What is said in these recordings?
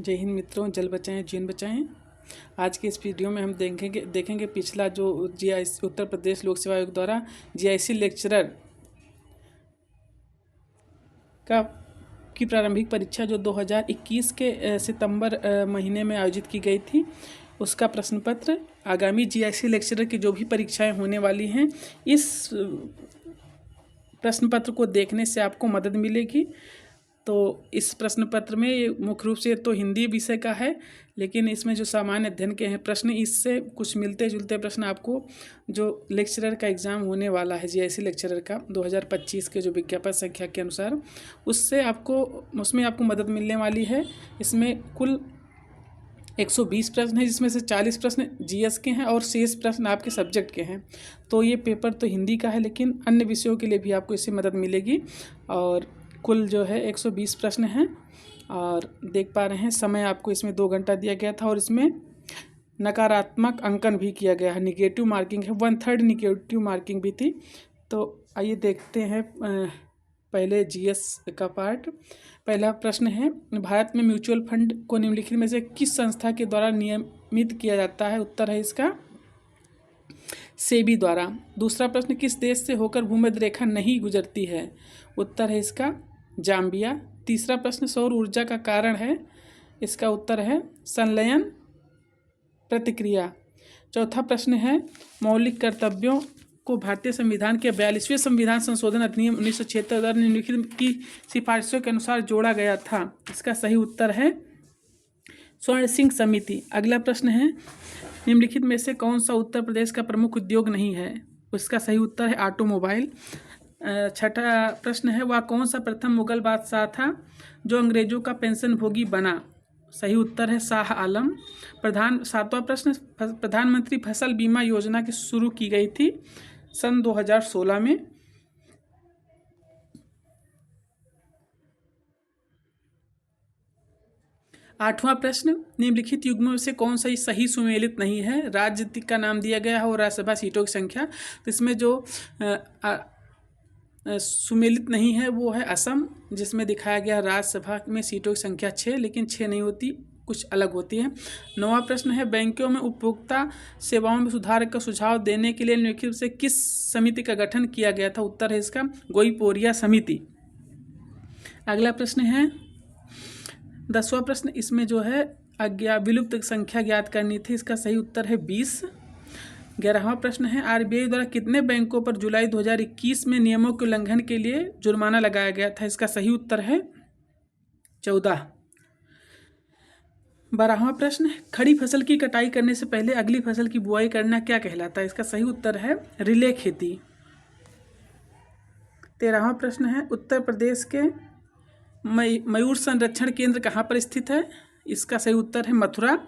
जय हिंद मित्रों, जल बचाएं जीवन बचाएं। आज के इस वीडियो में हम देखेंगे पिछला जो जीआईसी उत्तर प्रदेश लोक सेवा आयोग द्वारा जीआईसी लेक्चरर की प्रारंभिक परीक्षा जो 2021 के सितंबर महीने में आयोजित की गई थी, उसका प्रश्न पत्र आगामी जीआईसी लेक्चरर की जो भी परीक्षाएं होने वाली हैं, इस प्रश्न पत्र को देखने से आपको मदद मिलेगी। तो इस प्रश्न पत्र में मुख्य रूप से तो हिंदी विषय का है, लेकिन इसमें जो सामान्य अध्ययन के हैं प्रश्न, इससे कुछ मिलते जुलते प्रश्न आपको जो लेक्चरर का एग्ज़ाम होने वाला है जीआईसी लेक्चरर का 2025 के जो विज्ञापन संख्या के अनुसार, उसमें आपको मदद मिलने वाली है। इसमें कुल 120 प्रश्न है, जिसमें से 40 प्रश्न जीएस के हैं और शेष प्रश्न आपके सब्जेक्ट के हैं। तो ये पेपर तो हिंदी का है, लेकिन अन्य विषयों के लिए भी आपको इससे मदद मिलेगी। और कुल जो है 120 प्रश्न हैं, और देख पा रहे हैं समय आपको इसमें 2 घंटा दिया गया था, और इसमें नकारात्मक अंकन भी किया गया है, निगेटिव मार्किंग है, 1/3 निगेटिव मार्किंग भी थी। तो आइए देखते हैं पहले जीएस का पार्ट। पहला प्रश्न है, भारत में म्यूचुअल फंड को निम्नलिखित में से किस संस्था के द्वारा नियमित किया जाता है? उत्तर है इसका सेबी द्वारा। दूसरा प्रश्न, किस देश से होकर भूमध्य रेखा नहीं गुजरती है? उत्तर है इसका जाम्बिया। तीसरा प्रश्न, सौर ऊर्जा का कारण है? इसका उत्तर है संलयन प्रतिक्रिया। चौथा प्रश्न है, मौलिक कर्तव्यों को भारतीय संविधान के 42वें संविधान संशोधन अधिनियम 1976 द्वारा निम्नलिखित की सिफारिशों के अनुसार जोड़ा गया था। इसका सही उत्तर है स्वर्ण सिंह समिति। अगला प्रश्न है, निम्नलिखित में से कौन सा उत्तर प्रदेश का प्रमुख उद्योग नहीं है? उसका सही उत्तर है ऑटोमोबाइल। छठा प्रश्न है, वह कौन सा प्रथम मुगल बादशाह था जो अंग्रेजों का पेंशन भोगी बना? सही उत्तर है शाह आलम। सातवां प्रश्न, प्रधानमंत्री फसल बीमा योजना की शुरू की गई थी सन 2016 में। आठवां प्रश्न, निम्नलिखित युग्मों में से कौन सा सही सुमेलित नहीं है? राज्य का नाम दिया गया है और राज्यसभा सीटों की संख्या। तो इसमें जो सुमेलित नहीं है वो है असम, जिसमें दिखाया गया राज्यसभा में सीटों की संख्या 6, लेकिन 6 नहीं होती, कुछ अलग होती है। 9वां प्रश्न है, बैंकों में उपभोक्ता सेवाओं में सुधार का सुझाव देने के लिए निम्नलिखित से किस समिति का गठन किया गया था? उत्तर है इसका गोईपोरिया समिति। अगला प्रश्न है 10वां प्रश्न, इसमें जो है विलुप्त संख्या ज्ञात करनी थी। इसका सही उत्तर है 20। 11वां प्रश्न है, आरबीआई द्वारा कितने बैंकों पर जुलाई 2021 में नियमों के उल्लंघन के लिए जुर्माना लगाया गया था? इसका सही उत्तर है 14। 12वां प्रश्न, खड़ी फसल की कटाई करने से पहले अगली फसल की बुआई करना क्या कहलाता है? इसका सही उत्तर है रिले खेती। 13वां प्रश्न है, उत्तर प्रदेश के मयूर संरक्षण केंद्र कहाँ पर स्थित है? इसका सही उत्तर है मथुरा।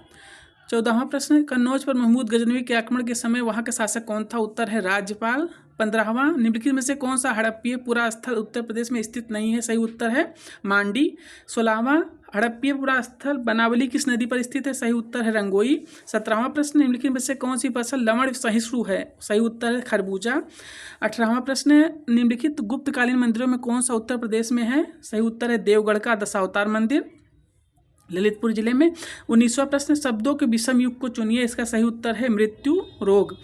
14वां प्रश्न, कन्नौज पर महमूद गजनवी के आक्रमण के समय वहाँ का शासक कौन था? उत्तर है राज्यपाल। 15वां, निम्नलिखित में से कौन सा हड़प्पीय पुरा स्थल उत्तर प्रदेश में स्थित नहीं है? सही उत्तर है मांडी। 16वां, हड़प्पीय पुरा स्थल बनावली किस नदी पर स्थित है? सही उत्तर है रंगोई। 17वां प्रश्न, निम्नलिखित में से कौन सी फसल लवण सहिष्णु है? सही उत्तर है खरबूजा। 18वां प्रश्न, निम्नलिखित गुप्तकालीन मंदिरों में कौन सा उत्तर प्रदेश में है? सही उत्तर है देवगढ़ का दशावतार मंदिर, ललितपुर जिले में। 19वां प्रश्न, शब्दों के विषम युग को चुनिए। इसका सही उत्तर है मृत्यु रोग।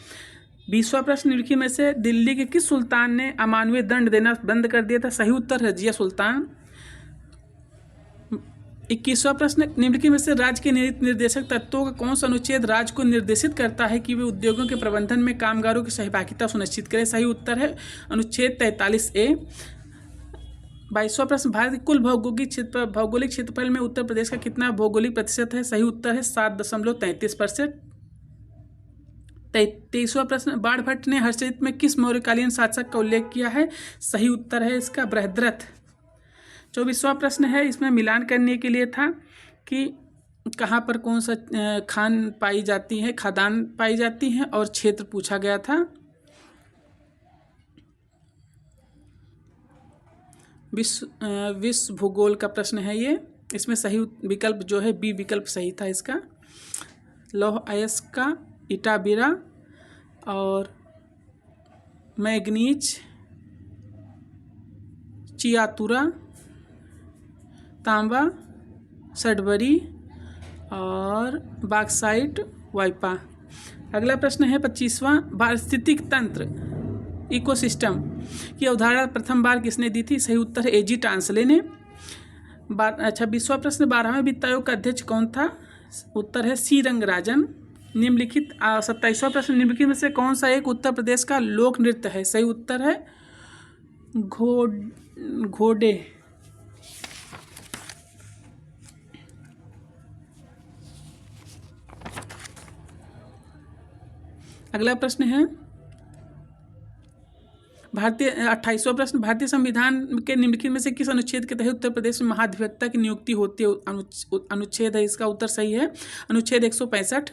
20वां प्रश्न, निम्नलिखित में से दिल्ली के किस सुल्तान ने अमानवीय दंड देना बंद कर दिया था? सही उत्तर है रजिया सुल्तान। 21वां प्रश्न, निम्नलिखित में से राज्य के निर्देशक तत्वों का कौन सा अनुच्छेद राज्य को निर्देशित करता है कि वे उद्योगों के प्रबंधन में कामगारों की सहभागिता सुनिश्चित करें? सही उत्तर है अनुच्छेद 43A। 22वां प्रश्न, भारत के कुल भौगोलिक क्षेत्रफल में उत्तर प्रदेश का कितना भौगोलिक प्रतिशत है? सही उत्तर है 7.33%। 23वां प्रश्न, बाण भट्ट ने हर्षचरित में किस मौर्यकालीन शासक का उल्लेख किया है? सही उत्तर है इसका बृहद्रथ। 24वां प्रश्न है, इसमें मिलान करने के लिए था कि कहाँ पर कौन सा खादान पाई जाती हैं, और क्षेत्र पूछा गया था। विश्व भूगोल का प्रश्न है ये। इसमें सही विकल्प जो है बी विकल्प सही था इसका। लौह अयस्क, इटाबिरा और मैग्नीज, चियातुरा, तांबा, सडबरी और बॉक्साइट वाइपा। अगला प्रश्न है 25वां, पारिस्थितिक तंत्र इकोसिस्टम की अवधारणा प्रथम बार किसने दी थी? सही उत्तर है एजी टांसले ने। 26वां प्रश्न, 12वें वित्त आयोग का अध्यक्ष कौन था? उत्तर है सी रंगराजन। निम्नलिखित 27वां प्रश्न, निम्नलिखित में से कौन सा एक उत्तर प्रदेश का लोक नृत्य है? सही उत्तर है घोड़े। अगला प्रश्न है 28वां प्रश्न, भारतीय संविधान के निम्नलिखित में से किस अनुच्छेद के तहत उत्तर प्रदेश में महाधिवक्ता की नियुक्ति होती है? अनुच्छेद है इसका उत्तर सही है अनुच्छेद 165।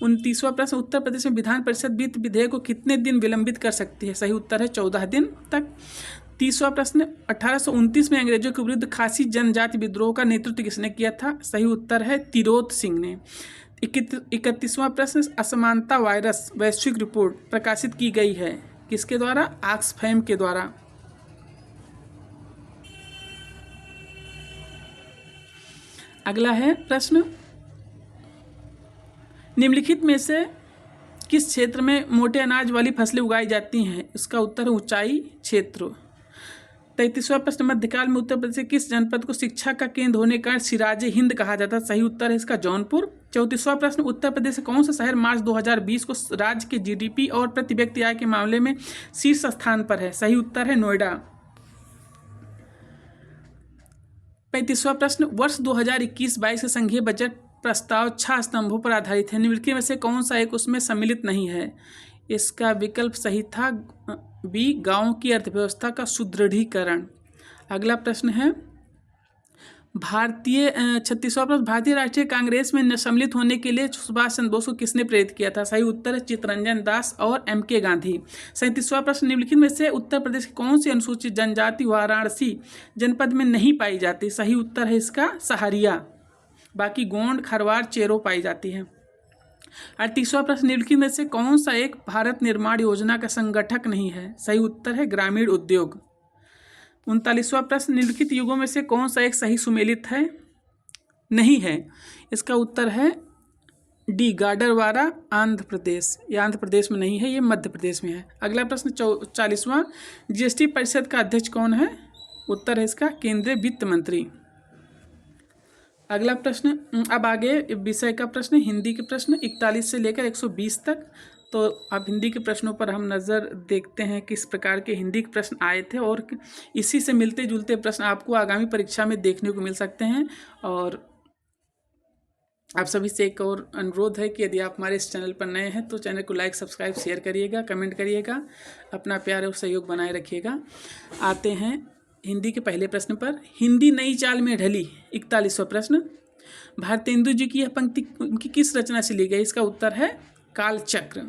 29वां प्रश्न, उत्तर प्रदेश में विधान परिषद वित्त विधेयक को कितने दिन विलंबित कर सकती है? सही उत्तर है 14 दिन तक। 30वां प्रश्न, 1829 में अंग्रेजों के विरुद्ध खासी जनजाति विद्रोह का नेतृत्व किसने किया था? सही उत्तर है तिरोत सिंह ने। 31वां प्रश्न, असमानता वायरस वैश्विक रिपोर्ट प्रकाशित की गई है किसके द्वारा? ऑक्सफैम के द्वारा। अगला है प्रश्न, निम्नलिखित में से किस क्षेत्र में मोटे अनाज वाली फसलें उगाई जाती हैं? इसका उत्तर है ऊंचाई क्षेत्र। 33वां प्रश्न, मध्यकाल में उत्तर प्रदेश के किस जनपद को शिक्षा का केंद्र होने का सिराजे हिंद कहा जाता है? सही उत्तर है इसका जौनपुर। 34वां प्रश्न, उत्तर प्रदेश से कौन सा शहर मार्च 2020 को राज्य के जीडीपी और प्रति व्यक्ति आय के मामले में शीर्ष स्थान पर है? सही उत्तर है नोएडा। 35वां प्रश्न, वर्ष 2021-22 के संघीय बजट प्रस्ताव 6 स्तंभों पर आधारित है, निम्नलिखित में से कौन सा एक उसमें सम्मिलित नहीं है? इसका विकल्प सही था बी, गांव की अर्थव्यवस्था का सुदृढ़ीकरण। अगला प्रश्न है 36वां प्रश्न, भारतीय राष्ट्रीय कांग्रेस में सम्मिलित होने के लिए सुभाष चंद्र बोस को किसने प्रेरित किया था? सही उत्तर है चित्तरंजन दास और एम.के. गांधी। 37वां प्रश्न, निम्नलिखित में से उत्तर प्रदेश की कौन सी अनुसूचित जनजाति वाराणसी जनपद में नहीं पाई जाती? सही उत्तर है इसका सहारिया। बाकी गोंड, खरवार, चेरो पाई जाती है। 38वां प्रश्न, निम्नलिखित में से कौन सा एक भारत निर्माण योजना का संगठक नहीं है? सही उत्तर है ग्रामीण उद्योग। 39वां प्रश्न, निम्नलिखित युगों में से कौन सा एक सही सुमेलित है? नहीं है। इसका उत्तर है डी, गाडरवारा, आंध्र प्रदेश। ये आंध्र प्रदेश में नहीं है, ये मध्य प्रदेश में है। अगला प्रश्न 40वां, जीएसटी परिषद का अध्यक्ष कौन है? उत्तर है इसका केंद्रीय वित्त मंत्री। अगला प्रश्न, अब आगे विषय का प्रश्न, हिंदी के प्रश्न 41 से लेकर 120 तक। तो अब हिंदी के प्रश्नों पर हम नज़र देखते हैं किस प्रकार के हिंदी के प्रश्न आए थे और इसी से मिलते जुलते प्रश्न आपको आगामी परीक्षा में देखने को मिल सकते हैं। और आप सभी से एक और अनुरोध है कि यदि आप हमारे इस चैनल पर नए हैं तो चैनल को लाइक, सब्सक्राइब, शेयर करिएगा, कमेंट करिएगा, अपना प्यार और सहयोग बनाए रखिएगा। आते हैं हिंदी के पहले प्रश्न पर। हिंदी नई चाल में ढली। 41वां प्रश्न, भारतेंदु जी की यह पंक्ति उनकी किस रचना से ली गई? इसका उत्तर है कालचक्र।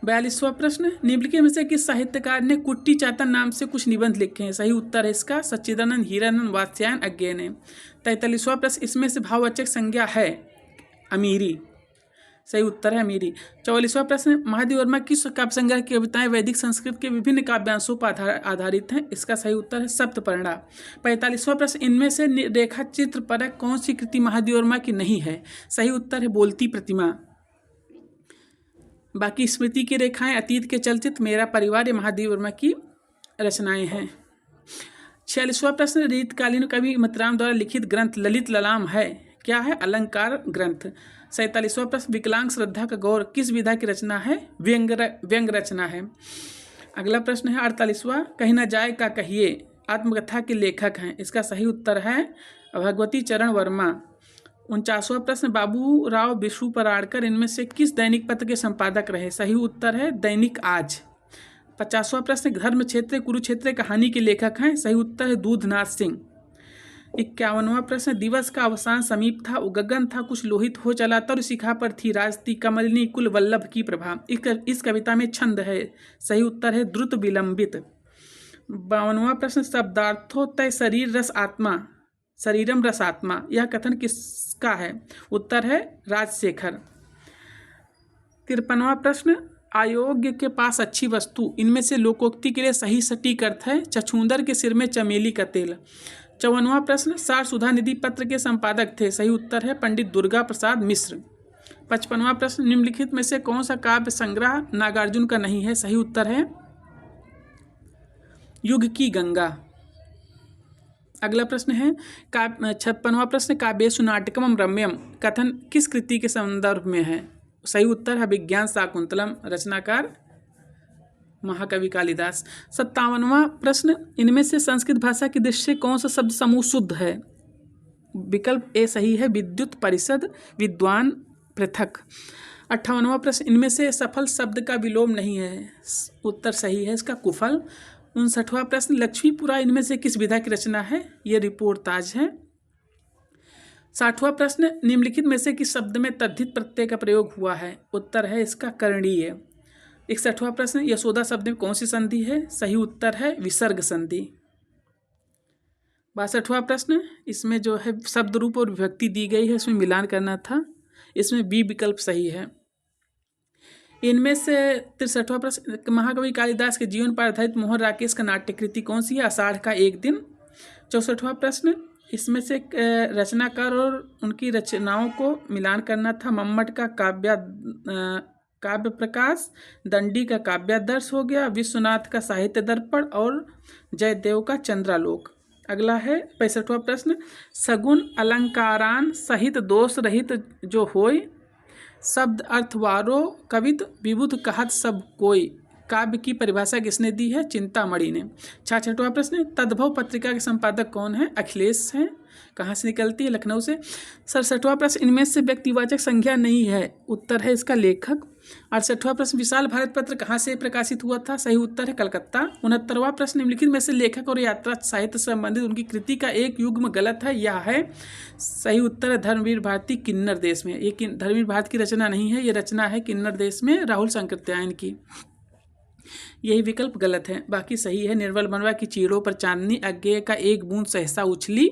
42वां प्रश्न, निम्नलिखित में से किस साहित्यकार ने कुट्टी चातन नाम से कुछ निबंध लिखे हैं? सही उत्तर है इसका सच्चिदानंद हीरानंद वात्स्यायन अज्ञे ने। 43वां प्रश्न, इसमें से भाववाचक संज्ञा है अमीरी। सही उत्तर है अमीरी। 44वां प्रश्न, महादेव वर्मा किस काव्य संग्रह की कविताएं वैदिक संस्कृत के विभिन्न काव्यांशों पर आधारित हैं? इसका सही उत्तर है सप्तपर्णा। 45वां प्रश्न, इनमें से रेखा चित्र परक कौन सी कृति महादेव वर्मा की नहीं है? सही उत्तर है बोलती प्रतिमा। बाकी स्मृति की रेखाएं, अतीत के चलचित्र, मेरा परिवार, ये महादेव वर्मा की रचनाएं हैं। 46वां प्रश्न, रीतकालीन कवि मतराम द्वारा लिखित ग्रंथ ललित ललाम है, क्या है? अलंकार ग्रंथ। 47वां प्रश्न, विकलांग श्रद्धा का गौर किस विधा की रचना है? व्यंग रचना है। अगला प्रश्न है 48वां, कहीं ना जाए का कहिए आत्मकथा के लेखक हैं? इसका सही उत्तर है भगवती चरण वर्मा। 49वां प्रश्न, बाबू राव विशु पराड़कर इनमें से किस दैनिक पत्र के संपादक रहे? सही उत्तर है दैनिक आज। 50वां प्रश्न, धर्म क्षेत्र कुरुक्षेत्र कहानी के लेखक हैं? सही उत्तर है दूधनाथ सिंह। 51वां प्रश्न, दिवस का अवसान समीप था, गगन था कुछ लोहित हो चला, तर शिखा पर थी राजती कमलिनी कुल वल्लभ की प्रभा। इस कविता में छंद है? सही उत्तर है द्रुत विलंबित। 52वां प्रश्न, शब्दार्थो तय शरीर रस आत्मा शरीरम रस आत्मा, यह कथन किसका है? उत्तर है राजशेखर। 53वां प्रश्न, अयोग्य के पास अच्छी वस्तु इनमें से लोकोक्ति के लिए सही सटीक अर्थ है? छछूंदर के सिर में चमेली का तेल। 54वां प्रश्न, सार सुधा निधि पत्र के संपादक थे? सही उत्तर है पंडित दुर्गा प्रसाद मिश्र। 55वां प्रश्न, निम्नलिखित में से कौन सा काव्य संग्रह नागार्जुन का नहीं है? सही उत्तर है युग की गंगा। अगला प्रश्न है 56वां प्रश्न, काव्येषु नाटकम रम्यम कथन किस कृति के संदर्भ में है? सही उत्तर है विज्ञान शाकुंतलम। रचनाकार महाकवि कालिदास। 57वां प्रश्न, इनमें से संस्कृत भाषा की दृष्टि से कौन सा शब्द समूह शुद्ध है? विकल्प ए सही है विद्युत, परिषद, विद्वान, पृथक। 58वां प्रश्न, इनमें से सफल शब्द का विलोम नहीं है? उत्तर सही है इसका कुफल। 59वां प्रश्न, लक्ष्मीपुरा इनमें से किस विधा की रचना है? ये रिपोर्टाज है। 60वां प्रश्न, निम्नलिखित में से किस शब्द में तद्धित प्रत्यय का प्रयोग हुआ है? उत्तर है इसका करणीय। 61वां प्रश्न, यशोदा शब्द में कौन सी संधि है? सही उत्तर है विसर्ग संधि। 62वां प्रश्न, इसमें जो है शब्द रूप और विभक्ति दी गई है, इसमें मिलान करना था, इसमें बी विकल्प सही है। इनमें से 63वां प्रश्न, महाकवि कालिदास के जीवन पर आधारित मोहन राकेश का नाट्य कृति कौन सी है? आषाढ़ का एक दिन। 64वां प्रश्न, इसमें से रचनाकार और उनकी रचनाओं को मिलान करना था। मम्मट का काव्य प्रकाश, दंडी का काव्यादर्श हो गया, विश्वनाथ का साहित्य दर्पण और जयदेव का चंद्रालोक। अगला है 65वां प्रश्न, सगुण अलंकारान सहित दोष रहित जो होय, शब्द अर्थवारो कवित विबुध कहत सब कोई, काव्य की परिभाषा किसने दी है? चिंतामणि ने। 66वां प्रश्न, तद्भव पत्रिका के संपादक कौन है? अखिलेश हैं। कहाँ से निकलती है? लखनऊ से। 67वां प्रश्न, इनमें से व्यक्तिवाचक संज्ञा नहीं है? उत्तर है इसका लेखक। 68वां प्रश्न, विशाल भारत पत्र कहाँ से प्रकाशित हुआ था? सही उत्तर है कलकत्ता। 69वां प्रश्न, निम्नलिखित में से लेखक और यात्रा साहित्य से संबंधित उनकी कृति का एक युग्म गलत है? यह है। सही उत्तर है धर्मवीर भारती किन्नर देश में। ये धर्मवीर भारत की रचना नहीं है, ये रचना है किन्नर देश में राहुल शंकरत्यायन की। यही विकल्प गलत है, बाकी सही है। निर्मल बनवा की चीड़ों पर चांदनी, अज्ञेय का एक बूंद सहसा उछली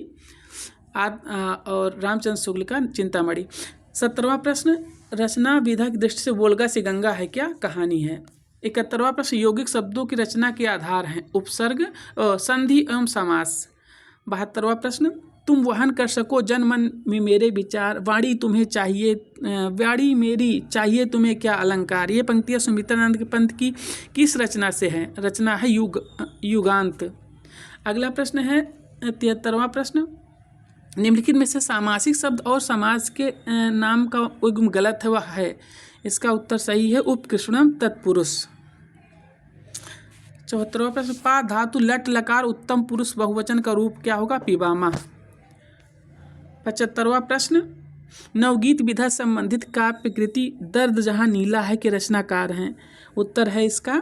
और रामचंद्र शुक्ल का चिंतामणि। 70वां प्रश्न, रचना विधा की दृष्टि से वोल्गा से गंगा है क्या? कहानी है। 71वां प्रश्न, यौगिक शब्दों की रचना के आधार हैं उपसर्ग, संधि एवं समास। 72वां प्रश्न, तुम वहन कर सको जन मन में मेरे विचार, वाणी तुम्हें चाहिए, वाणी मेरी चाहिए तुम्हें क्या अलंकार। ये पंक्तियाँ सुमित्रानंद पंत की किस रचना से है? रचना है युगांत। अगला प्रश्न है 73वां प्रश्न, निम्नलिखित में से सामासिक शब्द और समाज के नाम का युग्म गलत है, वह है? इसका उत्तर सही है उपकृष्णम तत्पुरुष। 74वां प्रश्न, पा धातु लट लकार उत्तम पुरुष बहुवचन का रूप क्या होगा? पिबामा। 75वां प्रश्न, नवगीत विधा संबंधित काव्य कृति दर्द जहाँ नीला है के रचनाकार हैं? उत्तर है इसका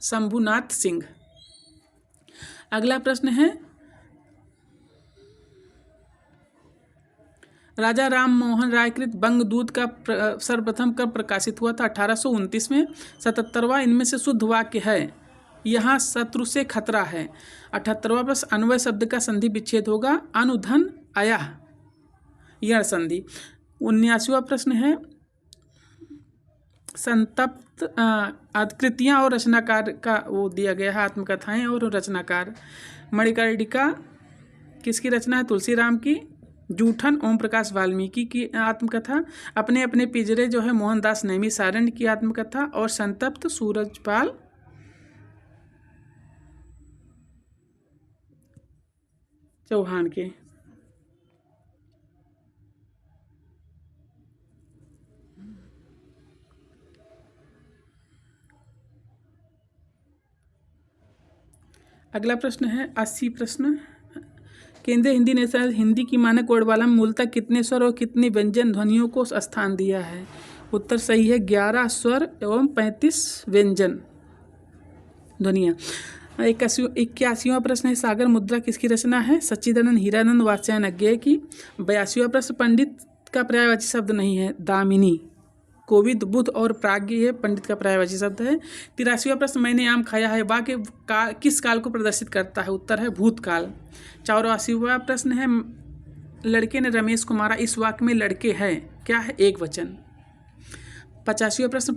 शंभुनाथ सिंह। अगला प्रश्न है, राजा राम मोहन राय कृत बंगदूत का सर्वप्रथम कब प्रकाशित हुआ था? 1829 में। 77वां, इनमें से शुद्ध वाक्य है यहाँ शत्रु से खतरा है। 78वां प्रश्न, अन्वय शब्द का संधि विच्छेद होगा अनुधन अया यण संधि। 79वां प्रश्न है, संतप्त कृतियाँ और रचनाकार का वो दिया गया है, आत्मकथाएं और रचनाकार। मणिकर्णिका किसकी रचना है? तुलसीराम की। जूठन ओम प्रकाश वाल्मीकि की आत्मकथा। अपने अपने पिंजरे जो है मोहनदास नैमिषारण्य की आत्मकथा। और संतप्त सूरजपाल चौहान के। अगला प्रश्न है 80 प्रश्न, केंद्रीय हिंदी नेशनल हिंदी की मानक वर्णमाला में मूलतः कितने स्वर और कितनी व्यंजन ध्वनियों को स्थान दिया है? उत्तर सही है 11 स्वर एवं 35 व्यंजन ध्वनियाँ। 81वां प्रश्न है, सागर मुद्रा किसकी रचना है? सच्चिदानंद हीरानंद वात्स्यायन अज्ञेय की। 82वां प्रश्न, पंडित का पर्यायवाची शब्द नहीं है, दामिनी। कोविद, बुद्ध और प्राज्ञ ये पंडित का पर्यायवाची शब्द है। 83वां प्रश्न, मैंने आम खाया है वाक्य किस काल को प्रदर्शित करता है? उत्तर है भूतकाल। 84वां प्रश्न है, लड़के ने रमेश को मारा, इस वाक्य में लड़के हैं क्या है? एक वचन। 85वां प्रश्न,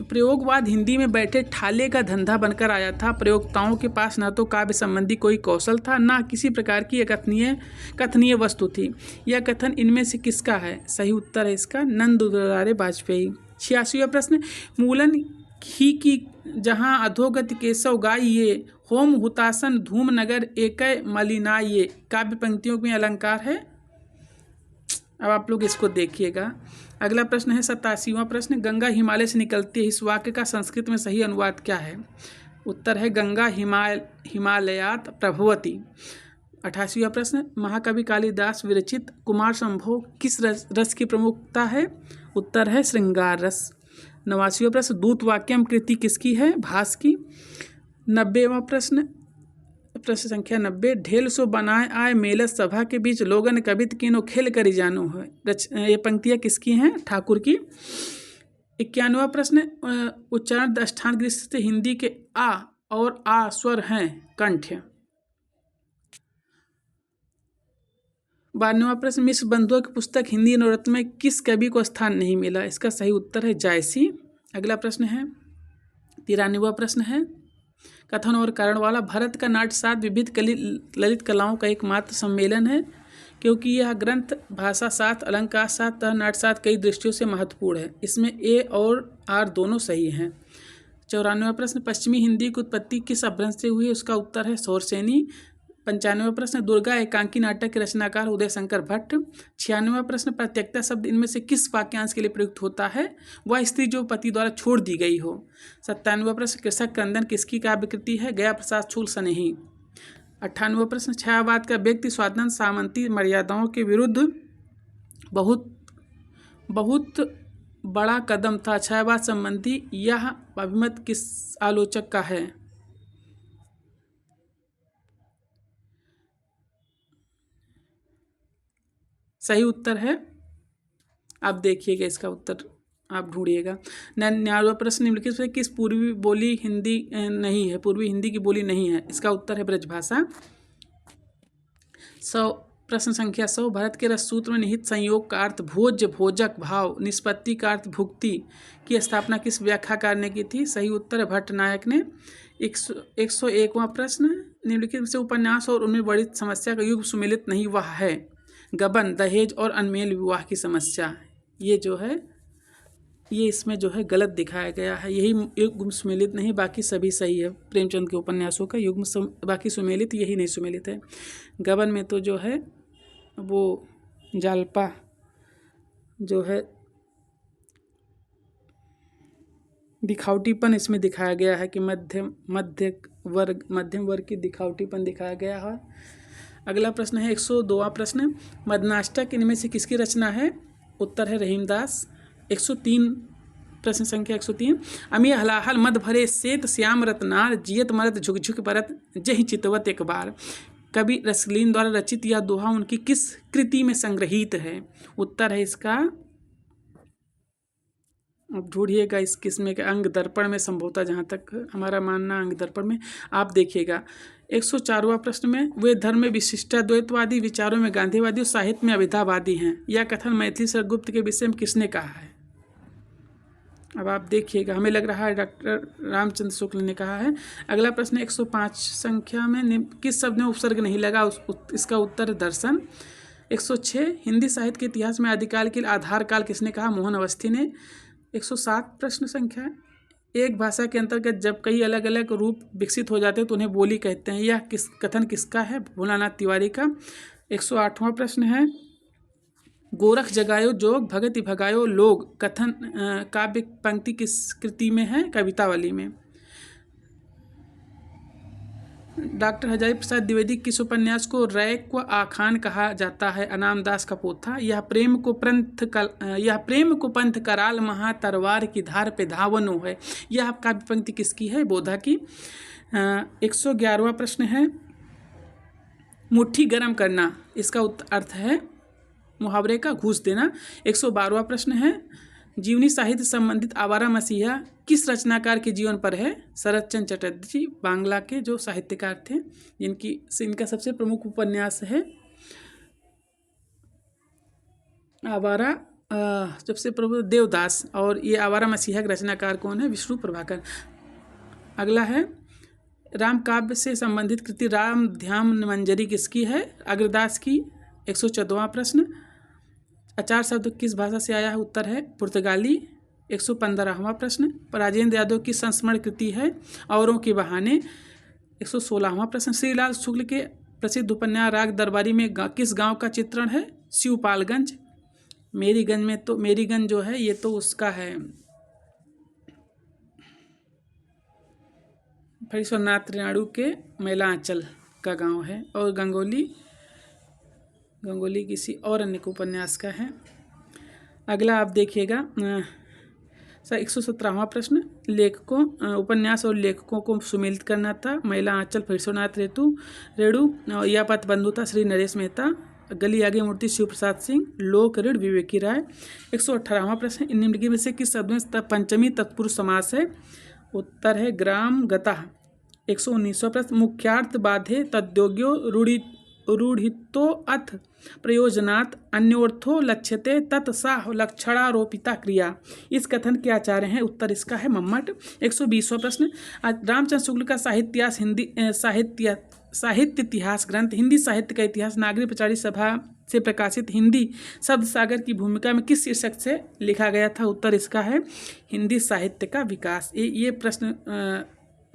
प्रयोगवाद हिंदी में बैठे ठाले का धंधा बनकर आया था। प्रयोक्ताओं के पास न तो काव्य संबंधी कोई कौशल था, न किसी प्रकार की कथनीय वस्तु थी। यह कथन इनमें से किसका है? सही उत्तर है इसका नंद दुलारे वाजपेयी। 86वां प्रश्न, मूलन ही की जहाँ अधोगति केशव गाइये, होम हुतासन धूम नगर एकय मलिनाइये, काव्य पंक्तियों में अलंकार है। अब आप लोग इसको देखिएगा। अगला प्रश्न है 87वां प्रश्न, गंगा हिमालय से निकलती है, इस वाक्य का संस्कृत में सही अनुवाद क्या है? उत्तर है गंगा हिमालयात प्रभवती। 88वां प्रश्न, महाकवि कालिदास विरचित कुमार संभव किस रस की प्रमुखता है? उत्तर है श्रृंगार रस। 89वां प्रश्न, दूत वाक्यम कृति किसकी है? भास की। 90वां प्रश्न संख्या 90, ढेल सो बनाए आए मेलत सभा के बीच, लोगन कवित किनो खेल करी जानो है। ये पंक्तियाँ किसकी हैं? ठाकुर की। 91वां प्रश्न, उच्चारण अष्टांग दृष्टि से हिंदी के आ और आ स्वर हैं कंठ। 92वां प्रश्न, मिश्र बंधुओं की पुस्तक हिंदी नवरत्न में किस कवि को स्थान नहीं मिला? इसका सही उत्तर है जायसी। अगला प्रश्न है 93वां प्रश्न है, कथन और कारण वाला, भारत का नाट्य सात विविध ललित कलाओं का एकमात्र सम्मेलन है, क्योंकि यह ग्रंथ भाषा साथ, अलंकार साथ तथा नाट्य साथ कई दृष्टियों से महत्वपूर्ण है। इसमें ए और आर दोनों सही हैं। 94वां प्रश्न, पश्चिमी हिंदी की उत्पत्ति किस अपभ्रंश से हुई? उसका उत्तर है शौरसेनी। 95वां प्रश्न, दुर्गा एकांकी नाटक के रचनाकार उदय शंकर भट्ट। 96वां प्रश्न, प्रत्यक्ता शब्द इनमें से किस वाक्यांश के लिए प्रयुक्त होता है? वह स्त्री जो पति द्वारा छोड़ दी गई हो। 97वां प्रश्न, कृषक क्रंदन किसकी काव्य कृति है? गया प्रसाद शूल स्नेही। 98वां प्रश्न, छायावाद का व्यक्ति स्वातंत्र सामंती मर्यादाओं के विरुद्ध बहुत बड़ा कदम था। छायावाद संबंधी यह अभिमत किस आलोचक का है? सही उत्तर है, आप देखिएगा इसका उत्तर आप ढूंढिएगा। 99वां प्रश्न, निम्नलिखित से किस पूर्वी बोली हिंदी नहीं है? पूर्वी हिंदी की बोली नहीं है। इसका उत्तर है ब्रजभाषा। 100 प्रश्न संख्या 100, भारत के रस सूत्र में निहित संयोग का अर्थ भोज्य भोजक भाव, निष्पत्ति का अर्थ भुक्ति की स्थापना किस व्याख्याकार ने की थी? सही उत्तर है भट्ट नायक ने। 101वां प्रश्न, निम्नलिखित से उपन्यास और उनमें वर्णित समस्या का युग सुमेलित नहीं वह है? गबन, दहेज और अनमेल विवाह की समस्या। ये जो है ये इसमें जो है गलत दिखाया गया है। यही युग्म सुमेलित नहीं, बाकी सभी सही है। प्रेमचंद के उपन्यासों का युग्म बाकी सुमेलित, यही नहीं सुमेलित है। गबन में तो जो है वो जालपा जो है दिखावटीपन इसमें दिखाया गया है कि मध्यम वर्ग की दिखावटीपन दिखाया गया है। अगला प्रश्न है 102वां प्रश्न, मदनाष्टक इनमें से किसकी रचना है? उत्तर है रहीमदास। 103 प्रश्न संख्या 103, अमी हलाहल मद भरे श्वेत श्याम रत्नार, जियत मरत झुक झुक परत जहि चितवत एक बार। कवि रसलीन द्वारा रचित यह दोहा उनकी किस कृति में संग्रहित है? उत्तर है इसका, अब ढूंढिएगा इस किस्म के अंग दर्पण में, संभवतः जहाँ तक हमारा मानना अंग दर्पण में। आप देखिएगा 104वां प्रश्न में, वे धर्म में विशिष्टाद्वैतवादी, विचारों में गांधीवादी और साहित्य में अभिधावादी हैं। यह कथन मैथिली सरगुप्त के विषय में किसने कहा है? अब आप देखिएगा, हमें लग रहा है डॉक्टर रामचंद्र शुक्ल ने कहा है। अगला प्रश्न 105 संख्या में किस शब्द में उपसर्ग नहीं लगा? इसका उत्तर है दर्शन। 106, हिंदी साहित्य के इतिहास में आदिकाल के लिए आधार काल किसने कहा? मोहन अवस्थी ने। 107 प्रश्न संख्या, एक भाषा के अंतर्गत जब कई अलग अलग रूप विकसित हो जाते हैं तो उन्हें बोली कहते हैं। यह कथन किसका है? भोलानाथ तिवारी का। 108वां प्रश्न है, गोरख जगायो जोग भगति भगायो लोग कथन काव्य पंक्ति किस कृति में है? कवितावली में। डॉक्टर हजारी प्रसाद द्विवेदी किस उपन्यास को रैक व आखान कहा जाता है? अनाम दास का पोथा। यह प्रेम को पंथ कराल महा तरवार की धार पे धावनो है। यह काव्य पंक्ति किसकी है? बोधा की। 111वां प्रश्न है, मुट्ठी गर्म करना इसका अर्थ है मुहावरे का घूस देना। 112वां प्रश्न है, जीवनी साहित्य संबंधित आवारा मसीहा किस रचनाकार के जीवन पर है? शरत चंद्र चटर्जी, बांग्ला के जो साहित्यकार थे, इनका सबसे प्रमुख उपन्यास है आवारा सबसे प्रमुख देवदास। और ये आवारा मसीहा के रचनाकार कौन है? विष्णु प्रभाकर। अगला है राम काव्य से संबंधित कृति राम ध्यान मंजरी किसकी है? अग्रदास की। 114वां प्रश्न, अचार शब्द किस भाषा से आया है? उत्तर है पुर्तगाली। 115वां प्रश्न, राजेंद्र यादव की संस्मरण कृति है औरों के बहाने। 116वां प्रश्न, श्रीलाल शुक्ल के प्रसिद्ध उपन्यास राग दरबारी में किस गांव का चित्रण है? शिवपालगंज। मेरीगंज में तो मेरीगंज जो है ये तो उसका है फरीश्वरनाथ तमिलनाडु के मैलांचल का गांव है। और गंगोली किसी और अन्य उपन्यास का है। अगला आप देखिएगा सर 117वां प्रश्न, लेखकों उपन्यास और लेखकों को सुमेलित करना था। मैलांचल फरीश्वरनाथ रेणु, यह पथ बंधु था श्री नरेश मेहता। गली आगे मूर्ति शिव प्रसाद सिंह। लोक ऋण विवेकी राय। 118वां प्रश्न, निम्नलिखित में से किस शब्द में पंचमी तत्पुरुष समास है? उत्तर है ग्राम गतः। 119वां प्रश्न, मुख्यार्थ बाधे तद्योग्यो रूढ़ितो अथ प्रयोजनात् अन्योर्थो लक्ष्यते तत् सा लक्षणारोपिता क्रिया। इस कथन के आचार्य हैं? उत्तर इसका है मम्मट। 120वां प्रश्न, रामचंद्र शुक्ल का साहित्य इतिहास ग्रंथ हिंदी साहित्य का इतिहास नागरिक प्रचारी सभा से प्रकाशित हिंदी शब्द सागर की भूमिका में किस शीर्षक से लिखा गया था? उत्तर इसका है हिंदी साहित्य का विकास। ये प्रश्न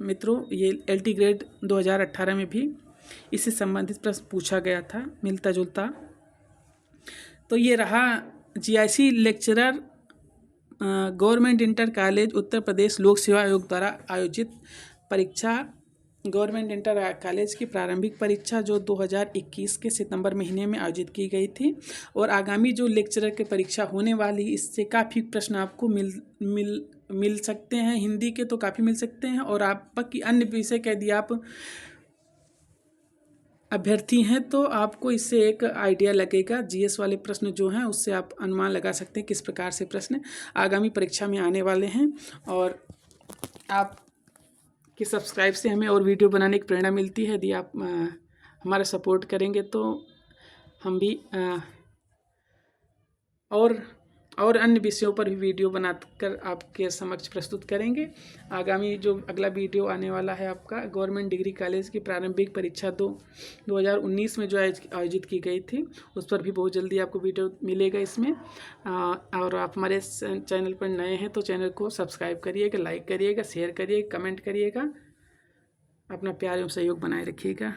मित्रों ये LT ग्रेड 2018 में भी इससे संबंधित प्रश्न पूछा गया था, मिलता जुलता। तो ये रहा GIC lecturer government inter college Uttar Pradesh Lok Seva आयोग द्वारा आयोजित परीक्षा, गवर्नमेंट इंटर कॉलेज की प्रारंभिक परीक्षा जो 2021 के सितंबर महीने में आयोजित की गई थी। और आगामी जो लेक्चरर की परीक्षा होने वाली इससे काफ़ी प्रश्न आपको मिल सकते हैं। हिंदी के तो काफ़ी मिल सकते हैं, और आपकी अन्य विषय के यदि आप अभ्यर्थी हैं तो आपको इससे एक आइडिया लगेगा। GS वाले प्रश्न जो हैं उससे आप अनुमान लगा सकते हैं किस प्रकार से प्रश्न आगामी परीक्षा में आने वाले हैं। और आप कि सब्सक्राइब से हमें और वीडियो बनाने की प्रेरणा मिलती है। यदि आप हमारा सपोर्ट करेंगे तो हम भी और अन्य विषयों पर भी वीडियो बनाकर आपके समक्ष प्रस्तुत करेंगे। आगामी जो अगला वीडियो आने वाला है आपका गवर्नमेंट डिग्री कॉलेज की प्रारंभिक परीक्षा 2019 में जो आयोजित की गई थी उस पर भी बहुत जल्दी आपको वीडियो मिलेगा इसमें। और आप हमारे चैनल पर नए हैं तो चैनल को सब्सक्राइब करिएगा, लाइक करिएगा, शेयर करिएगा, कमेंट करिएगा। अपना प्यार एवं सहयोग बनाए रखिएगा।